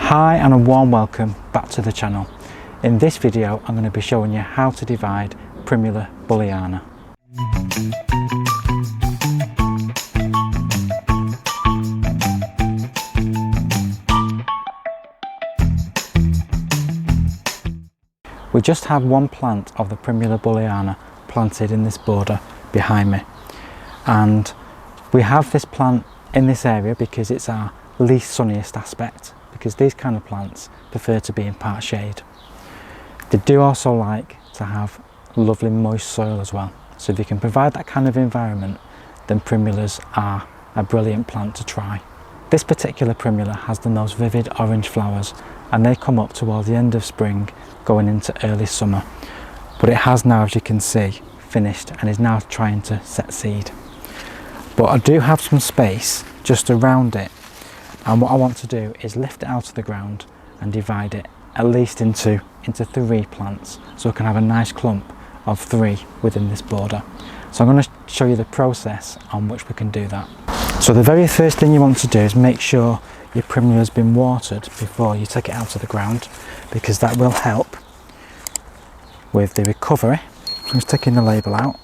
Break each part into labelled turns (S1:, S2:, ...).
S1: Hi and a warm welcome back to the channel. In this video I'm going to be showing you how to divide Primula bulleyana. We just have one plant of the Primula bulleyana planted in this border behind me, and we have this plant in this area because it's our least sunniest aspect, because these kind of plants prefer to be in part shade. They do also like to have lovely moist soil as well, so if you can provide that kind of environment, then primulas are a brilliant plant to try. This particular primula has the most vivid orange flowers, and they come up towards the end of spring going into early summer, but it has now, as you can see, finished and is now trying to set seed. But I do have some space just around it, and what I want to do is lift it out of the ground and divide it at least into 3 plants, so I can have a nice clump of 3 within this border. So I'm going to show you the process on which we can do that. So the very first thing you want to do is make sure your primula has been watered before you take it out of the ground, because that will help with the recovery. I'm just taking the label out,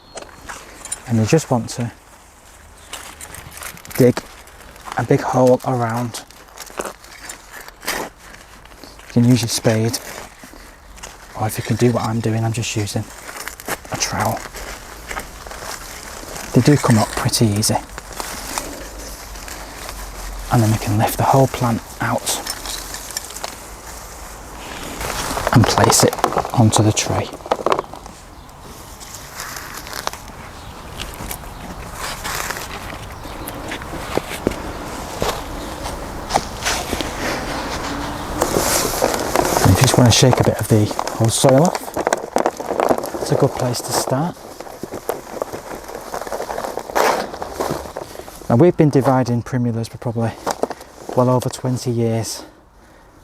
S1: and you just want to dig a big hole around. You can use your spade, or if you can do what I'm doing, I'm just using a trowel. They do come up pretty easy, and then we can lift the whole plant out and place it onto the tray. Want to shake a bit of the old soil off. It's a good place to start. Now, we've been dividing primulas for probably well over 20 years,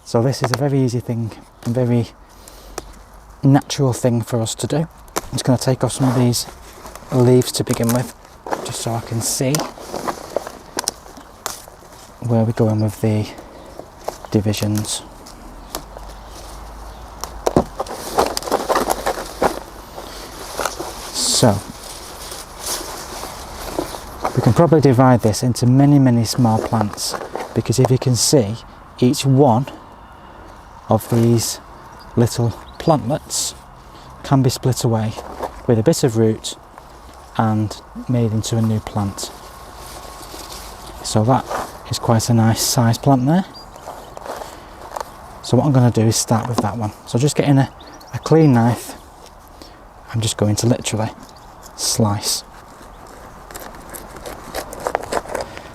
S1: so this is a very easy thing and very natural thing for us to do. I'm just going to take off some of these leaves to begin with, just so I can see where we're going with the divisions. So we can probably divide this into many small plants, because if you can see, each one of these little plantlets can be split away with a bit of root and made into a new plant. So that is quite a nice size plant there. So what I'm going to do is start with that one. So just getting a clean knife, I'm just going to literally slice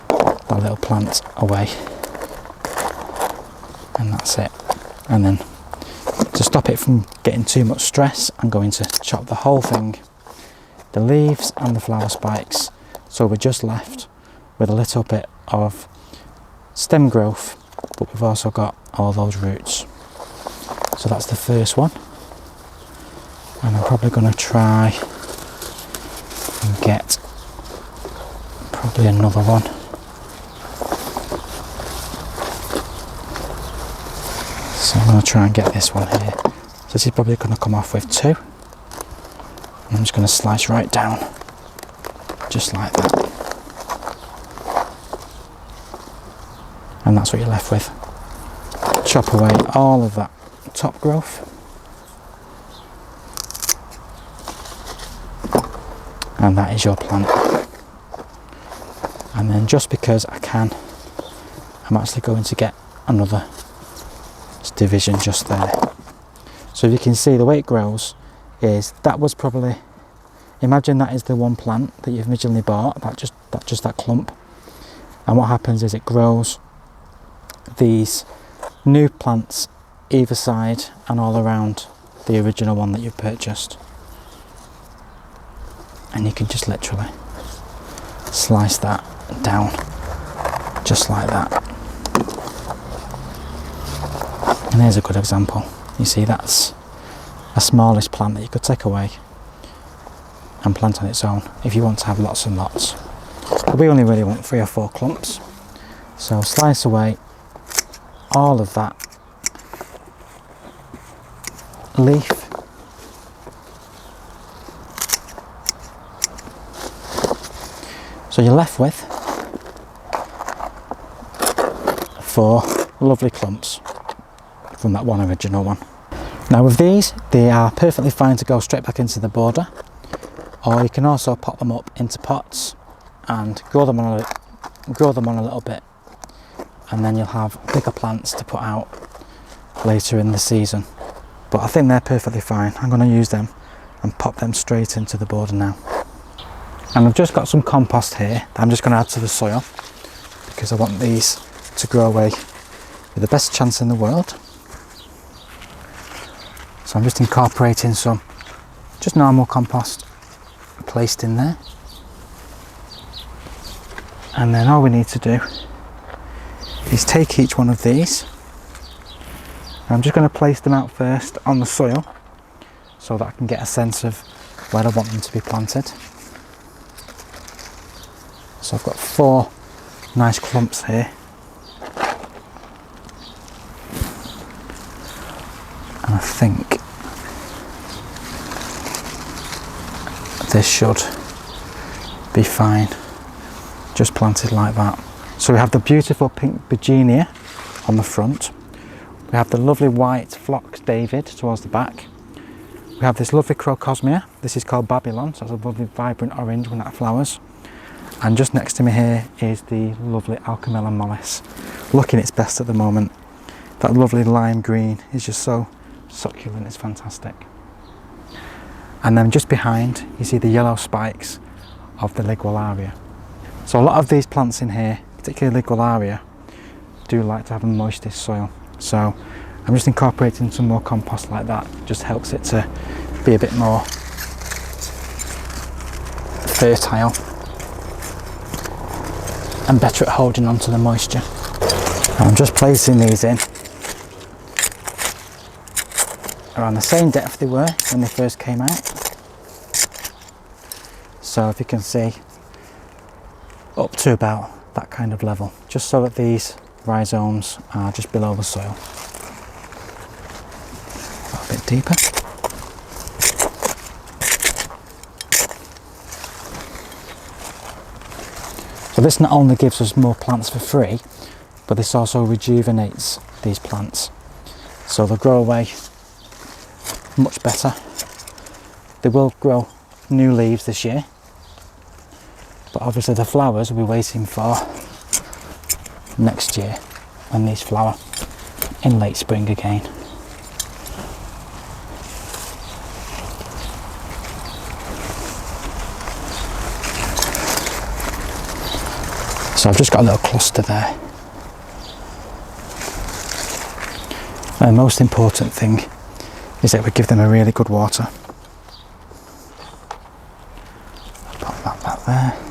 S1: that little plant away, and that's it. And then to stop it from getting too much stress, I'm going to chop the whole thing, the leaves and the flower spikes, so we're just left with a little bit of stem growth, but we've also got all those roots. So that's the first one, and I'm probably going to try and get probably another one. So I'm going to try and get this one here. So this is probably going to come off with 2. And I'm just going to slice right down, just like that. And that's what you're left with. Chop away all of that top growth. And that is your plant. And then, just because I can, I'm actually going to get another division just there. So if you can see, the way it grows is, that was probably, imagine that is the one plant that you've originally bought, that clump, and what happens is it grows these new plants either side and all around the original one that you've purchased. And you can just literally slice that down just like that. And here's a good example. You see, that's a smallish plant that you could take away and plant on its own if you want to have lots and lots. But we only really want 3 or 4 clumps. So slice away all of that leaf. So you're left with 4 lovely clumps from that one original one. Now with these, they are perfectly fine to go straight back into the border, or you can also pop them up into pots and grow them on a little bit, and then you'll have bigger plants to put out later in the season. But I think they're perfectly fine. I'm going to use them and pop them straight into the border now. And I've just got some compost here that I'm just going to add to the soil because I want these to grow away with the best chance in the world. So I'm just incorporating some just normal compost placed in there. And then all we need to do is take each one of these. I'm just going to place them out first on the soil so that I can get a sense of where I want them to be planted. So I've got 4 nice clumps here. And I think this should be fine, just planted like that. So we have the beautiful pink Virginia on the front. We have the lovely white Phlox David towards the back. We have this lovely Crocosmia. This is called Babylon, so it's a lovely vibrant orange when that flowers. And just next to me here is the lovely Alchemilla mollis, looking its best at the moment. That lovely lime green is just so succulent, it's fantastic. And then just behind you see the yellow spikes of the Ligualaria. So a lot of these plants in here, particularly Ligualaria, do like to have a moist soil. So I'm just incorporating some more compost like that, just helps it to be a bit more fertile and better at holding on to the moisture. And I'm just placing these in around the same depth they were when they first came out. So if you can see, up to about that kind of level, just so that these rhizomes are just below the soil. A bit deeper. So this not only gives us more plants for free, but this also rejuvenates these plants. So they'll grow away much better. They will grow new leaves this year, but obviously the flowers we'll be waiting for next year when these flower in late spring again. So I've just got a little cluster there. And the most important thing is that we give them a really good water. Pop that back there.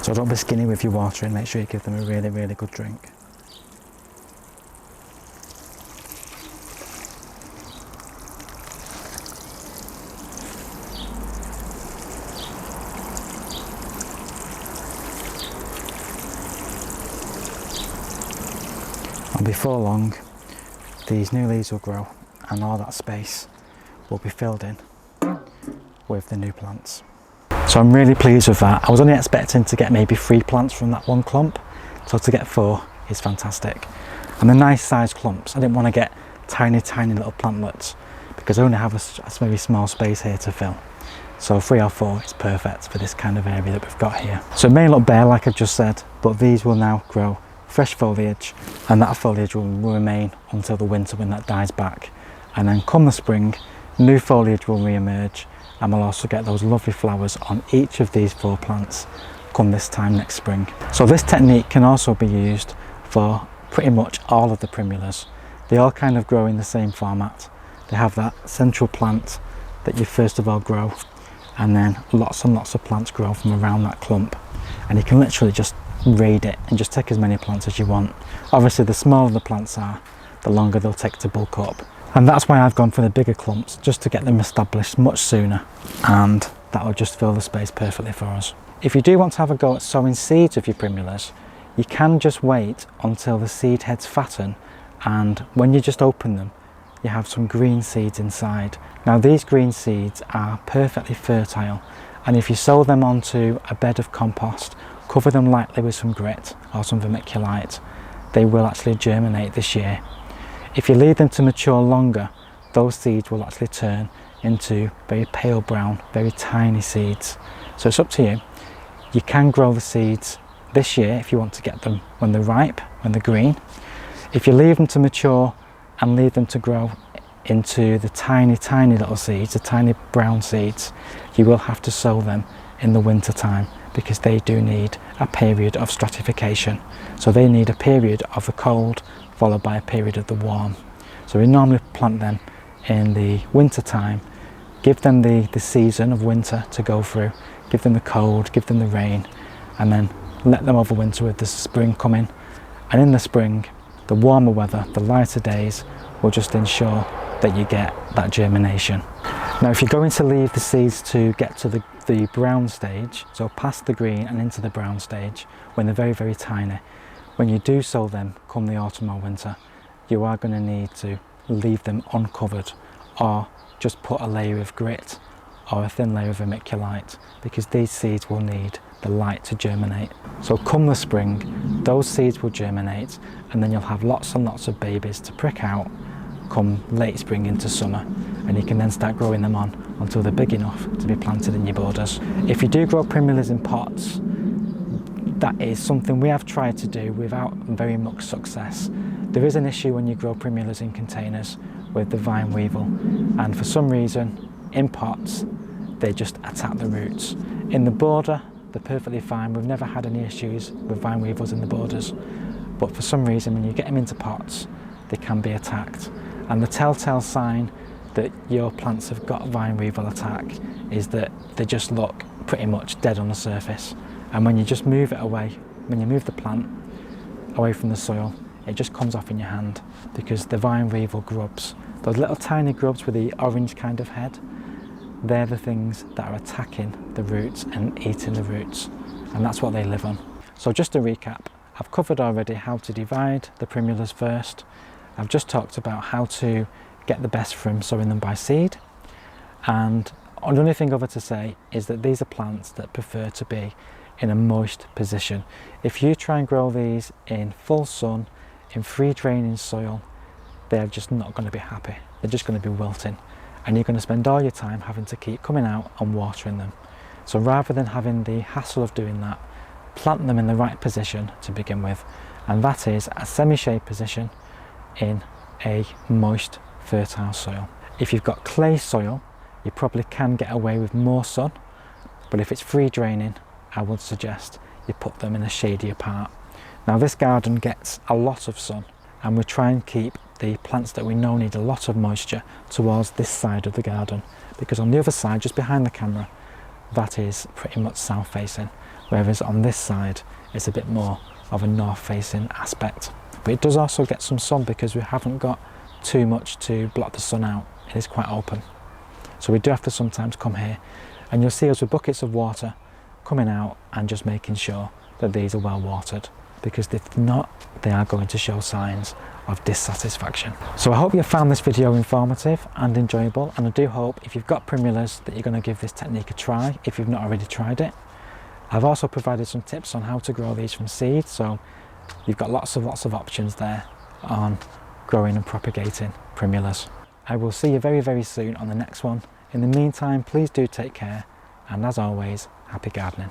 S1: So don't be skinny with your watering, make sure you give them a really, really good drink. And before long, these new leaves will grow and all that space will be filled in with the new plants. So I'm really pleased with that. I was only expecting to get maybe 3 plants from that one clump, so to get 4 is fantastic. And the nice sized clumps, I didn't want to get tiny little plantlets because I only have a very small space here to fill. So 3 or 4 is perfect for this kind of area that we've got here. So it may look bare like I've just said, but these will now grow fresh foliage, and that foliage will remain until the winter when that dies back. And then come the spring, new foliage will re-emerge, and we'll also get those lovely flowers on each of these 4 plants come this time next spring. So this technique can also be used for pretty much all of the primulas. They all kind of grow in the same format. They have that central plant that you first of all grow, and then lots and lots of plants grow from around that clump, and you can literally just raid it and just take as many plants as you want. Obviously the smaller the plants are, the longer they'll take to bulk up, and that's why I've gone for the bigger clumps, just to get them established much sooner, and that will just fill the space perfectly for us. If you do want to have a go at sowing seeds of your primulas, you can just wait until the seed heads fatten, and when you just open them, you have some green seeds inside. Now these green seeds are perfectly fertile, and if you sow them onto a bed of compost, cover them lightly with some grit or some vermiculite, they will actually germinate this year. If you leave them to mature longer, those seeds will actually turn into very pale brown, very tiny seeds. So it's up to you. You can grow the seeds this year if you want to get them when they're ripe, when they're green. If you leave them to mature and leave them to grow into the tiny little seeds, the tiny brown seeds, you will have to sow them in the winter time, because they do need a period of stratification. So they need a period of the cold followed by a period of the warm. So we normally plant them in the winter time, give them the season of winter to go through, give them the cold, give them the rain, and then let them overwinter with the spring coming. And in the spring, the warmer weather, the lighter days, will just ensure that you get that germination. Now if you're going to leave the seeds to get to the brown stage, so past the green and into the brown stage, when they're very tiny, when you do sow them come the autumn or winter, you are going to need to leave them uncovered, or just put a layer of grit or a thin layer of vermiculite, because these seeds will need the light to germinate. So come the spring, those seeds will germinate, and then you'll have lots and lots of babies to prick out come late spring into summer, and you can then start growing them on until they're big enough to be planted in your borders. If you do grow primulas in pots, that is something we have tried to do without very much success. There is an issue when you grow primulas in containers with the vine weevil, and for some reason in pots they just attack the roots. In the border they're perfectly fine, we've never had any issues with vine weevils in the borders, but for some reason when you get them into pots they can be attacked. And the telltale sign that your plants have got vine weevil attack is that they just look pretty much dead on the surface, and when you just move it away, when you move the plant away from the soil, it just comes off in your hand, because the vine weevil grubs, those little tiny grubs with the orange kind of head, they're the things that are attacking the roots and eating the roots, and that's what they live on. So just to recap, I've covered already how to divide the primulas first. I've just talked about how to get the best from sowing them by seed, and the only thing other to say is that these are plants that prefer to be in a moist position. If you try and grow these in full sun, in free draining soil, they're just not going to be happy. They're just going to be wilting, and you're going to spend all your time having to keep coming out and watering them. So rather than having the hassle of doing that, plant them in the right position to begin with, and that is a semi-shade position in a moist, fertile soil. If you've got clay soil, you probably can get away with more sun, but if it's free draining, I would suggest you put them in a shadier part. Now this garden gets a lot of sun, and we try and keep the plants that we know need a lot of moisture towards this side of the garden, because on the other side, just behind the camera, that is pretty much south facing, whereas on this side it's a bit more of a north facing aspect. But it does also get some sun, because we haven't got too much to block the sun out. It is quite open, so we do have to sometimes come here, and you'll see us with buckets of water coming out and just making sure that these are well watered, because if not, they are going to show signs of dissatisfaction. So I hope you found this video informative and enjoyable, and I do hope if you've got primulas that you're going to give this technique a try if you've not already tried it. I've also provided some tips on how to grow these from seed, so you've got lots of options there on growing and propagating primulas. I will see you very soon on the next one. In the meantime, please do take care, and as always, happy gardening.